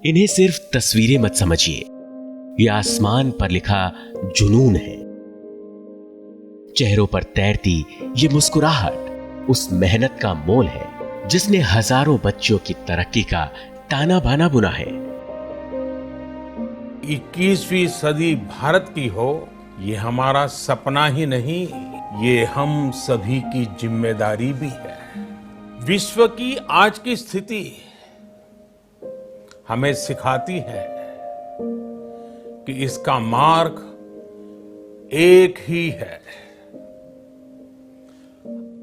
इन्हें सिर्फ तस्वीरें मत समझिए, ये आसमान पर लिखा जुनून है। चेहरों पर तैरती ये मुस्कुराहट उस मेहनत का मोल है जिसने हजारों बच्चों की तरक्की का ताना बाना बुना है। 21वीं सदी भारत की हो, ये हमारा सपना ही नहीं, ये हम सभी की जिम्मेदारी भी है। विश्व की आज की स्थिति हमें सिखाती है कि इसका मार्ग एक ही है,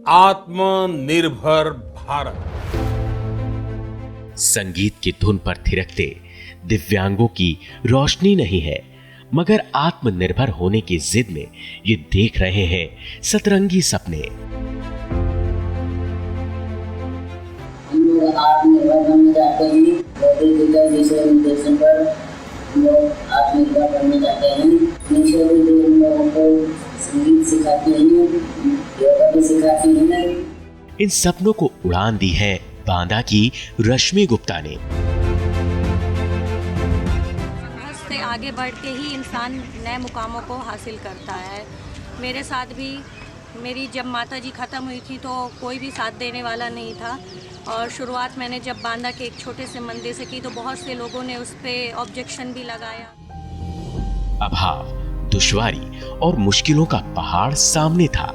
आत्मनिर्भर भारत। संगीत की धुन पर थिरकते दिव्यांगों की रोशनी नहीं है, मगर आत्मनिर्भर होने की जिद में ये देख रहे हैं सतरंगी सपने। हम लोग आत्मनिर्भर बनना चाहते हैं, पर हम लोग आत्मनिर्भर बनना चाहते हैं। हम लोगों को संगीत सिखाती हैं, योगा भी सिखाती हैं। इन सपनों को उड़ान दी है बांदा की रश्मि गुप्ता ने। से आगे बढ़ के ही इंसान नए मुकामों को हासिल करता है। मेरे साथ भी मेरी जब माताजी ख़त्म हुई थी तो कोई भी साथ देने वाला नहीं था, और शुरुआत मैंने जब बांदा के एक छोटे से मंदिर से की तो बहुत से लोगों ने उस पर ऑब्जेक्शन भी लगाया। अभाव, दुश्वारी और मुश्किलों का पहाड़ सामने था,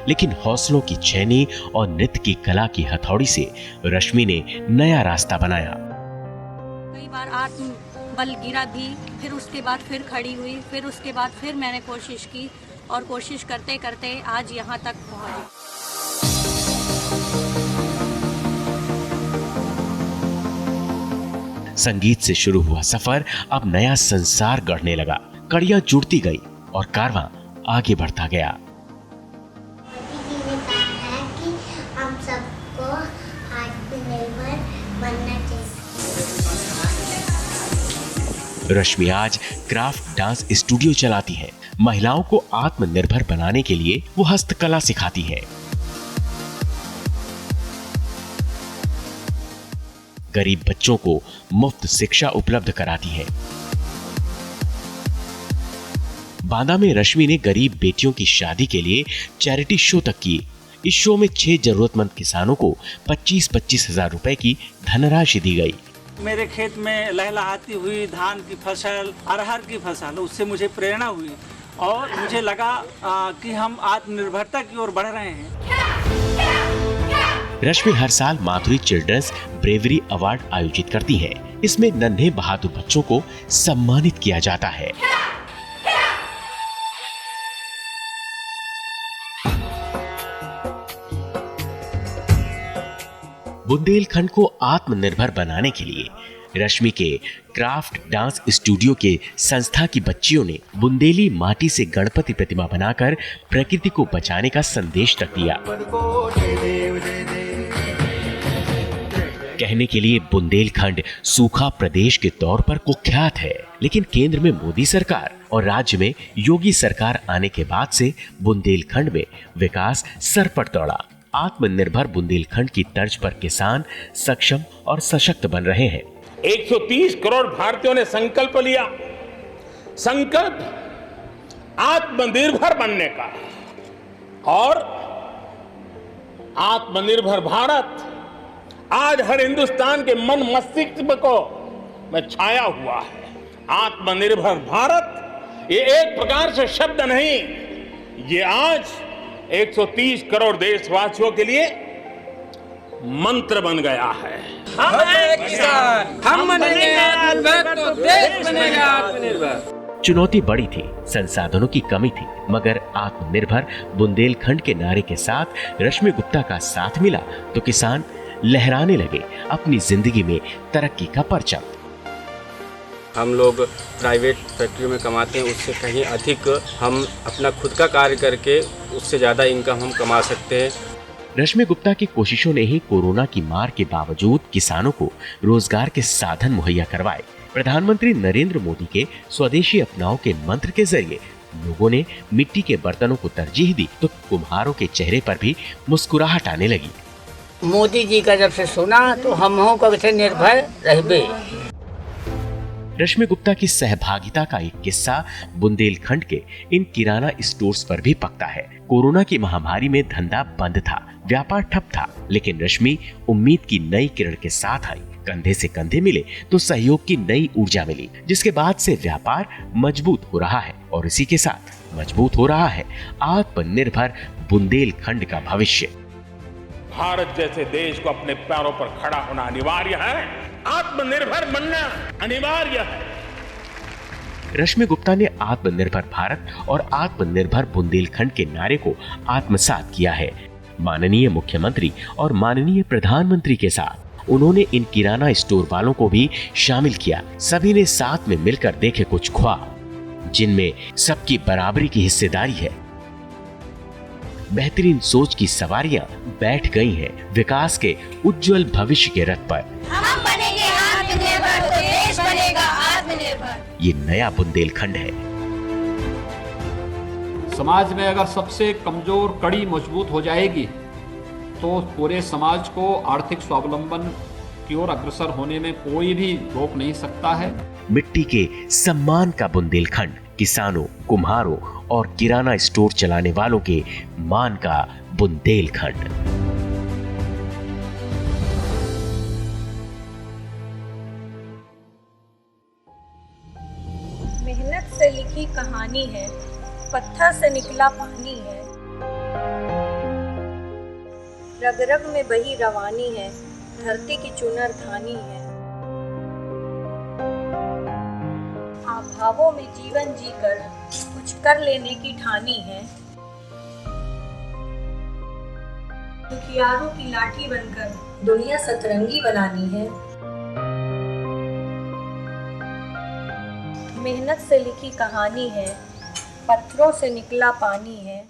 लेकिन हौसलों की छेनी और नृत्य की कला की हथौड़ी से रश्मि ने नया रास्ता बनाया। कई बार आत्म बल गिरा भी, फिर उसके बाद फिर खड़ी हुई, फिर उसके बाद फिर मैंने कोशिश की, और कोशिश करते करते आज यहाँ तक पहुँची। संगीत से शुरू हुआ सफर अब नया संसार गढ़ने लगा। कड़ियां जुड़ती गई और कारवां आगे बढ़ता गया। मोदी जी ने कहा है कि हम सबको आत्मनिर्भर बनना चाहिए। रश्मि आज क्राफ्ट डांस स्टूडियो चलाती है। महिलाओं को आत्मनिर्भर बनाने के लिए वो हस्तकला सिखाती है। गरीब बच्चों को मुफ्त शिक्षा उपलब्ध कराती है। बांदा में रश्मि ने गरीब बेटियों की शादी के लिए चैरिटी शो तक की। इस शो में 6 जरूरतमंद किसानों को 25-25 हजार रुपए की धनराशि दी गई। मेरे खेत में लहलहाती हुई धान की फसल, अरहर की फसल, उससे मुझे प्रेरणा हुई और मुझे लगा कि हम आत्मनिर्भरता की ओर बढ़ रहे हैं। रश्मि हर साल माधुरी चिल्ड्रंस ब्रेवरी अवार्ड आयोजित करती है। इसमें नन्हे बहादुर बच्चों को सम्मानित किया जाता है। बुंदेलखंड को आत्मनिर्भर बनाने के लिए रश्मि के क्राफ्ट डांस स्टूडियो के संस्था की बच्चियों ने बुंदेली माटी से गणपति प्रतिमा बनाकर प्रकृति को बचाने का संदेश तक दिया। कहने के लिए बुंदेलखंड सूखा प्रदेश के तौर पर कुख्यात है, लेकिन केंद्र में मोदी सरकार और राज्य में योगी सरकार आने के बाद से बुंदेलखंड में विकास सर पर दौड़ा। आत्मनिर्भर बुंदेलखंड की तर्ज पर किसान सक्षम और सशक्त बन रहे हैं। 130 करोड़ भारतीयों ने संकल्प लिया, संकल्प आत्मनिर्भर बनने का, और आत्मनिर्भर भारत आज हर हिंदुस्तान के मन मस्तिष्क को में छाया हुआ है। आत्मनिर्भर भारत ये एक प्रकार से शब्द नहीं, ये आज 130 करोड़ देशवासियों के लिए मंत्र बन गया है। हम एक किसान, हम बनेंगे आत्मनिर्भर तो देश बनेगा आत्मनिर्भर। चुनौती बड़ी थी, संसाधनों की कमी थी, मगर आत्मनिर्भर बुंदेलखंड के नारे के साथ रश्मि गुप्ता का साथ मिला तो किसान लहराने लगे अपनी जिंदगी में तरक्की का परचम। हम लोग प्राइवेट फैक्ट्री में कमाते हैं, उससे कहीं अधिक हम अपना खुद का कार्य करके उससे ज़्यादा इनकम हम कमा सकते हैं। रश्मि गुप्ता की कोशिशों ने ही कोरोना की मार के बावजूद किसानों को रोजगार के साधन मुहैया करवाए। प्रधानमंत्री नरेंद्र मोदी के स्वदेशी अपनाओ के मंत्र के जरिए लोगों ने मिट्टी के बर्तनों को तरजीह दी तो कुम्हारों के चेहरे पर भी मुस्कुराहट आने लगी। मोदी जी का जब से सुना तो हम को निर्भर रहबे। रश्मि गुप्ता की सहभागिता का एक किस्सा बुंदेलखंड के इन किराना स्टोर्स पर भी पकता है। कोरोना की महामारी में धंधा बंद था, व्यापार ठप था, लेकिन रश्मि उम्मीद की नई किरण के साथ आई। कंधे से कंधे मिले तो सहयोग की नई ऊर्जा मिली, जिसके बाद से व्यापार मजबूत हो रहा है और इसी के साथ मजबूत हो रहा है आत्मनिर्भर बुंदेलखंड का भविष्य। भारत जैसे देश को अपने पैरों पर खड़ा होना अनिवार्य है, आत्मनिर्भर बनना अनिवार्य है। रश्मि गुप्ता ने आत्मनिर्भर भारत और आत्मनिर्भर बुंदेलखंड के नारे को आत्मसात किया है। माननीय मुख्यमंत्री और माननीय प्रधानमंत्री के साथ उन्होंने इन किराना स्टोर वालों को भी शामिल किया। सभी ने साथ में मिलकर देखे कुछ ख्वाब, जिनमें सबकी बराबरी की हिस्सेदारी है। बेहतरीन सोच की सवारियां बैठ गई हैं विकास के उज्जवल भविष्य के रथ पर। हम बनेंगे आत्मनिर्भर तो देश बनेगा आत्मनिर्भर। ये नया बुंदेलखंड है। समाज में अगर सबसे कमजोर कड़ी मजबूत हो जाएगी तो पूरे समाज को आर्थिक स्वावलंबन की ओर अग्रसर होने में कोई भी रोक नहीं सकता है। मिट्टी के सम्मान का बुंदेलखंड, किसानों, कुम्हारों और किराना स्टोर चलाने वालों के मान का बुंदेलखंड। मेहनत से लिखी कहानी है, पत्थर से निकला पानी है, रग रग में बही रवानी है, धरती की चुनर धानी है। अभावों में जीवन जीकर कुछ कर लेने की ठानी है, दुखियारों की लाठी बनकर दुनिया सतरंगी बनानी है। मेहनत से लिखी कहानी है, पत्थरों से निकला पानी है।